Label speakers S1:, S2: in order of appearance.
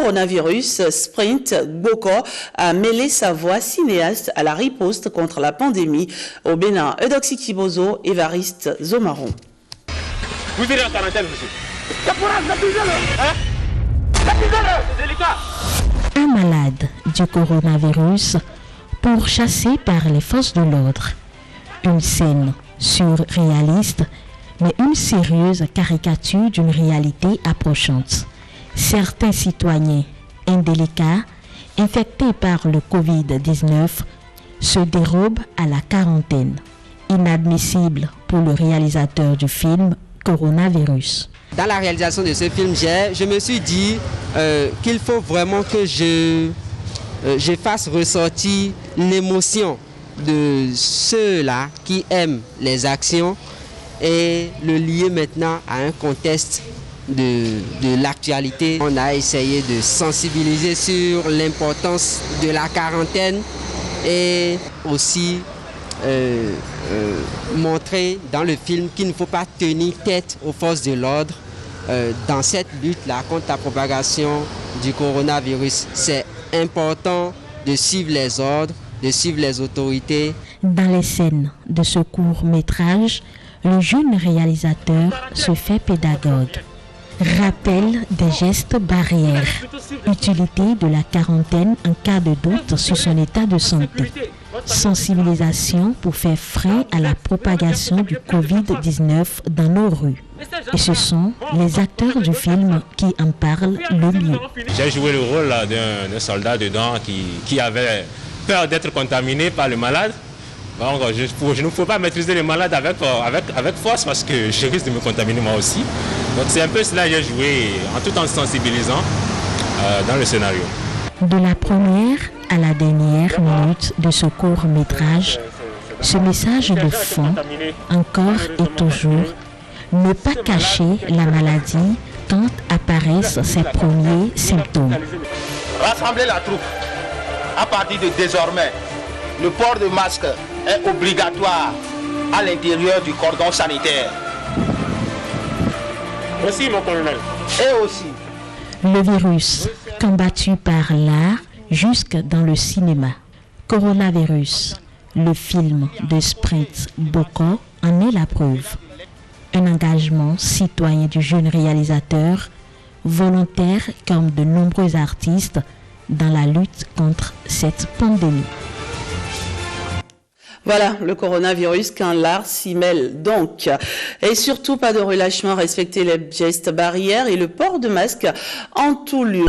S1: Coronavirus, Sprint Boko a mêlé sa voix cinéaste à la riposte contre la pandémie au Bénin. Eudoxie Kibozo, Évariste Zomaron.
S2: Vous irez en quarantaine, monsieur. C'est délicat.
S3: Un malade du coronavirus pourchassé par les forces de l'ordre. Une scène surréaliste, mais une sérieuse caricature d'une réalité approchante. Certains citoyens indélicats, infectés par le Covid-19, se dérobent à la quarantaine. Inadmissible pour le réalisateur du film Coronavirus.
S4: Dans la réalisation de ce film, je me suis dit qu'il faut vraiment que je fasse ressortir l'émotion de ceux-là qui aiment les actions et le lier maintenant à un contexte de l'actualité. On a essayé de sensibiliser sur l'importance de la quarantaine et aussi montrer dans le film qu'il ne faut pas tenir tête aux forces de l'ordre dans cette lutte-là contre la propagation du coronavirus. C'est important de suivre les ordres, de suivre les autorités.
S3: Dans les scènes de ce court-métrage, le jeune réalisateur se fait pédagogue. Rappel des gestes barrières, utilité de la quarantaine en cas de doute sur son état de santé, sensibilisation pour faire frein à la propagation du Covid-19 dans nos rues. Et ce sont les acteurs du film qui en parlent le mieux.
S2: J'ai joué le rôle d'un soldat dedans qui avait peur d'être contaminé par le malade. Donc, je ne peux pas maîtriser le malade avec force parce que je risque de me contaminer moi aussi. Donc c'est un peu cela que j'ai joué tout en sensibilisant dans le scénario.
S3: De la première à la dernière minute de ce court-métrage, ce message de fond, encore et toujours, ne pas cacher la maladie quand apparaissent ses premiers symptômes.
S5: Rassembler la troupe. À partir de désormais, le port de masque est obligatoire à l'intérieur du cordon sanitaire.
S2: Merci, mon colonel.
S5: Et aussi.
S3: Le virus, combattu par l'art jusque dans le cinéma. Coronavirus, le film de Sprint Boko en est la preuve. Un engagement citoyen du jeune réalisateur, volontaire comme de nombreux artistes dans la lutte contre cette pandémie.
S1: Voilà, le coronavirus, quand l'art s'y mêle donc. Et surtout, pas de relâchement, respecter les gestes barrières et le port de masque en tout lieu.